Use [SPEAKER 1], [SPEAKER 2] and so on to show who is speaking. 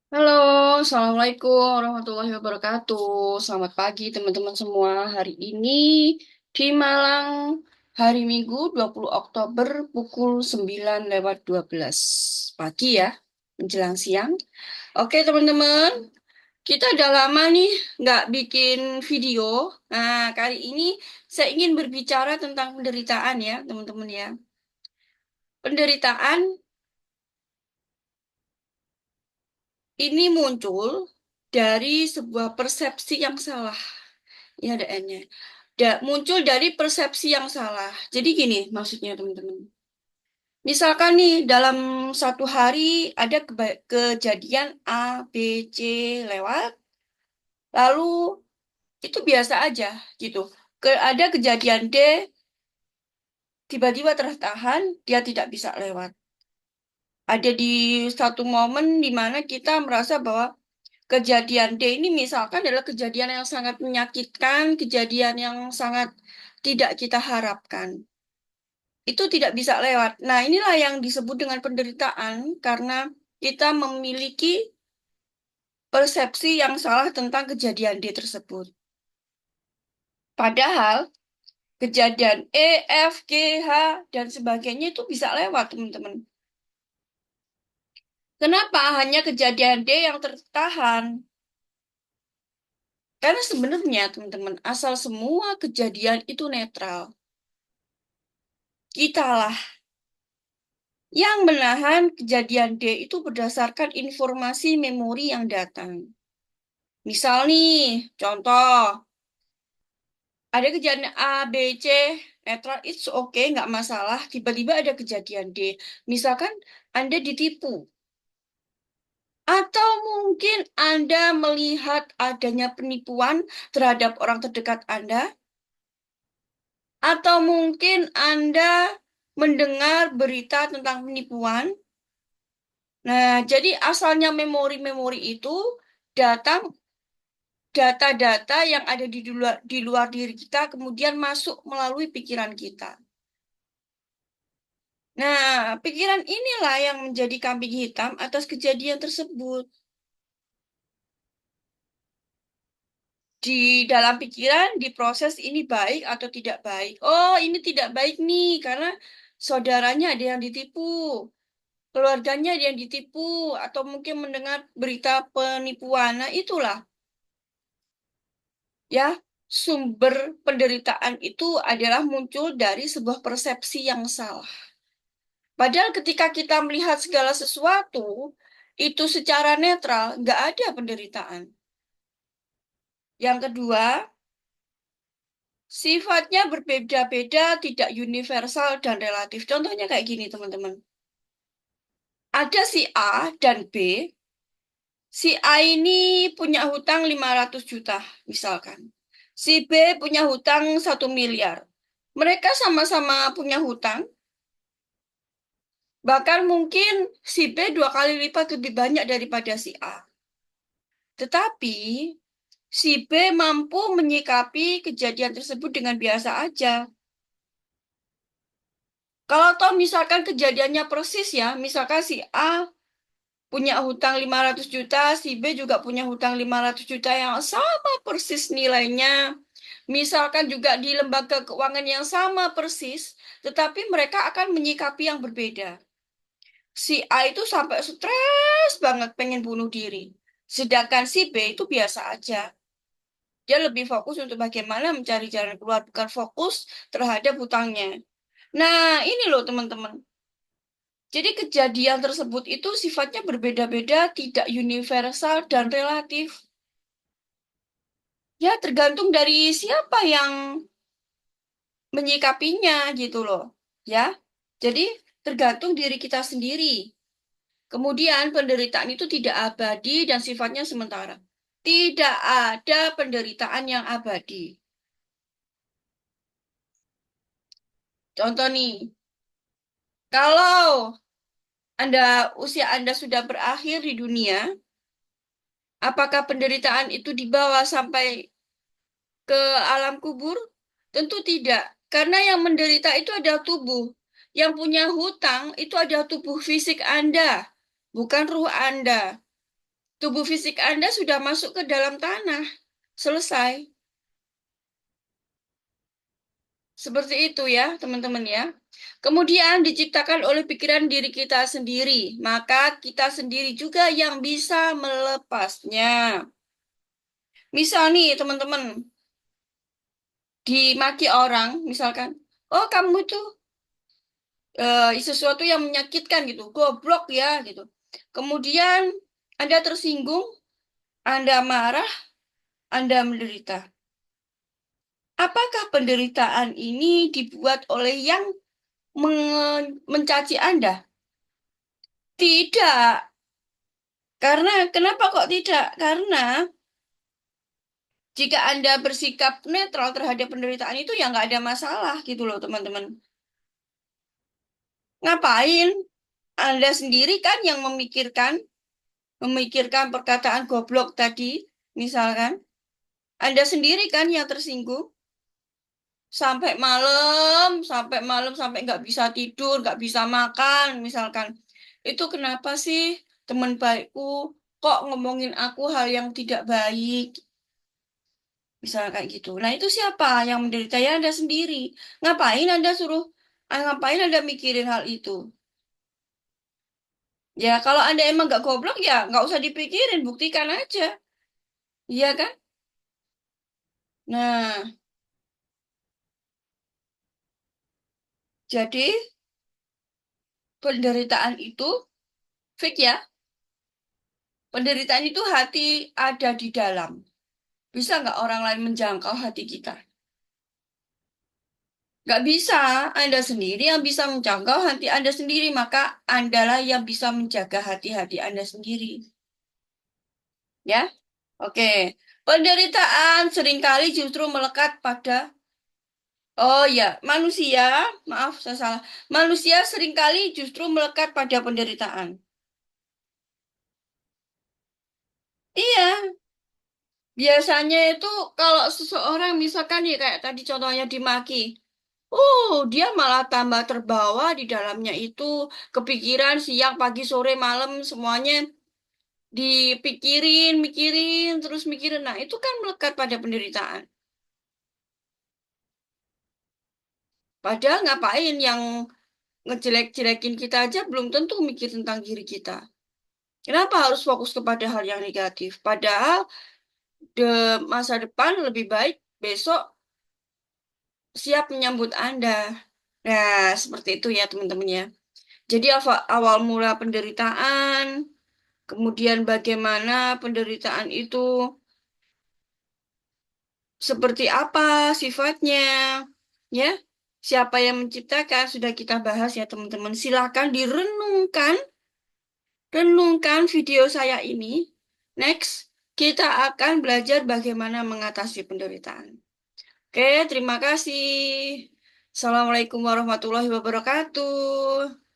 [SPEAKER 1] Halo, Assalamualaikum warahmatullahi wabarakatuh. Selamat pagi teman-teman semua. Hari ini di Malang, hari Minggu 20 Oktober pukul 9:12 pagi ya, menjelang siang. Oke teman-teman, kita udah lama nih nggak bikin video. Nah, kali ini saya ingin berbicara tentang penderitaan ya teman-teman ya. Penderitaan ini muncul dari sebuah persepsi yang salah. Ini ada N-nya. Muncul dari persepsi yang salah. Jadi gini maksudnya teman-teman. Misalkan nih dalam satu hari ada kejadian A, B, C lewat, lalu itu biasa aja gitu. Ada kejadian D, tiba-tiba tertahan, dia tidak bisa lewat. Ada di satu momen di mana kita merasa bahwa kejadian D ini misalkan adalah kejadian yang sangat menyakitkan, kejadian yang sangat tidak kita harapkan. Itu tidak bisa lewat. Nah, inilah yang disebut dengan penderitaan karena kita memiliki persepsi yang salah tentang kejadian D tersebut. Padahal kejadian E, F, G, H, dan sebagainya itu bisa lewat, teman-teman. Kenapa hanya kejadian D yang tertahan? Karena sebenarnya, teman-teman, asal semua kejadian itu netral. Kitalah yang menahan kejadian D itu berdasarkan informasi memori yang datang. Misal nih, contoh, ada kejadian A, B, C, netral, it's okay, nggak masalah. Tiba-tiba ada kejadian D. Misalkan Anda ditipu. Atau mungkin Anda melihat adanya penipuan terhadap orang terdekat Anda. Atau mungkin Anda mendengar berita tentang penipuan. Nah, jadi asalnya memori-memori itu datang data-data yang ada di luar diri kita kemudian masuk melalui pikiran kita. Nah, pikiran inilah yang menjadi kambing hitam atas kejadian tersebut. Di dalam pikiran diproses ini baik atau tidak baik. Oh, ini tidak baik nih karena saudaranya ada yang ditipu, keluarganya ada yang ditipu, atau mungkin mendengar berita penipuan. Nah, itulah ya sumber penderitaan itu adalah muncul dari sebuah persepsi yang salah. Padahal ketika kita melihat segala sesuatu, itu secara netral, nggak ada penderitaan. Yang kedua, sifatnya berbeda-beda, tidak universal dan relatif. Contohnya kayak gini, teman-teman. Ada si A dan B. Si A ini punya hutang 500 juta, misalkan. Si B punya hutang 1 miliar. Mereka sama-sama punya hutang, bahkan mungkin si B 2 kali lipat lebih banyak daripada si A. Tetapi si B mampu menyikapi kejadian tersebut dengan biasa aja. Kalau toh misalkan kejadiannya persis ya, misalkan si A punya hutang 500 juta, si B juga punya hutang 500 juta yang sama persis nilainya. Misalkan juga di lembaga keuangan yang sama persis, tetapi mereka akan menyikapi yang berbeda. Si A itu sampai stres banget pengen bunuh diri. Sedangkan si B itu biasa aja. Dia lebih fokus untuk bagaimana mencari jalan keluar, bukan fokus terhadap hutangnya. Nah, ini loh teman-teman. Jadi kejadian tersebut itu sifatnya berbeda-beda, tidak universal dan relatif. Ya, tergantung dari siapa yang menyikapinya gitu loh. Ya. Jadi tergantung diri kita sendiri. Kemudian penderitaan itu tidak abadi dan sifatnya sementara. Tidak ada penderitaan yang abadi. Contoh nih, kalau usia Anda sudah berakhir di dunia, apakah penderitaan itu dibawa sampai ke alam kubur? Tentu tidak, karena yang menderita itu adalah tubuh. Yang punya hutang itu adalah tubuh fisik Anda, bukan ruh Anda. tubuh fisik Anda sudah masuk ke dalam tanah. Selesai. Seperti itu ya, teman-teman ya. Kemudian diciptakan oleh pikiran diri kita sendiri, maka kita sendiri juga yang bisa melepasnya. Misal nih, teman-teman, dimaki orang, misalkan, oh kamu tuh sesuatu yang menyakitkan gitu, goblok ya gitu. Kemudian Anda tersinggung, Anda marah, Anda menderita. Apakah penderitaan ini dibuat oleh yang mencaci Anda? Tidak. Karena kenapa kok tidak? Karena jika Anda bersikap netral terhadap penderitaan itu ya nggak ada masalah gitu loh teman-teman. Ngapain? Anda sendiri kan yang memikirkan perkataan goblok tadi, misalkan. Anda sendiri kan yang tersinggung sampai malam, sampai nggak bisa tidur, nggak bisa makan, misalkan. Itu kenapa sih teman baikku kok ngomongin aku hal yang tidak baik? Misalnya kayak gitu. Nah, itu siapa yang menderita? Ya Anda sendiri. Ngapain Anda mikirin hal itu? Ya, kalau Anda emang nggak goblok, ya nggak usah dipikirin, buktikan aja. Iya kan? Nah, jadi penderitaan itu fake ya. Penderitaan itu hati ada di dalam. Bisa nggak orang lain menjangkau hati kita? Nggak bisa. Anda sendiri yang bisa menjangkau hati Anda sendiri. Maka Andalah yang bisa menjaga hati-hati Anda sendiri. Ya? Oke, penderitaan seringkali justru melekat pada, oh ya, manusia, maaf saya salah, manusia seringkali justru melekat pada penderitaan. Iya, biasanya itu kalau seseorang misalkan ya kayak tadi contohnya dimaki, dia malah tambah terbawa di dalamnya itu, kepikiran siang, pagi, sore, malam, semuanya dipikirin, mikirin, terus mikirin. Nah, itu kan melekat pada penderitaan. Padahal ngapain yang ngejelek-jelekin kita aja belum tentu mikir tentang diri kita. Kenapa harus fokus kepada hal yang negatif? Padahal de masa depan lebih baik besok siap menyambut Anda. Nah, seperti itu ya teman-teman ya. Jadi awal mula penderitaan, kemudian bagaimana penderitaan itu, seperti apa sifatnya, ya. Siapa yang menciptakan sudah kita bahas ya teman-teman. Silakan direnungkan. Renungkan video saya ini. Next, kita akan belajar bagaimana mengatasi penderitaan. Oke, terima kasih. Assalamualaikum warahmatullahi wabarakatuh.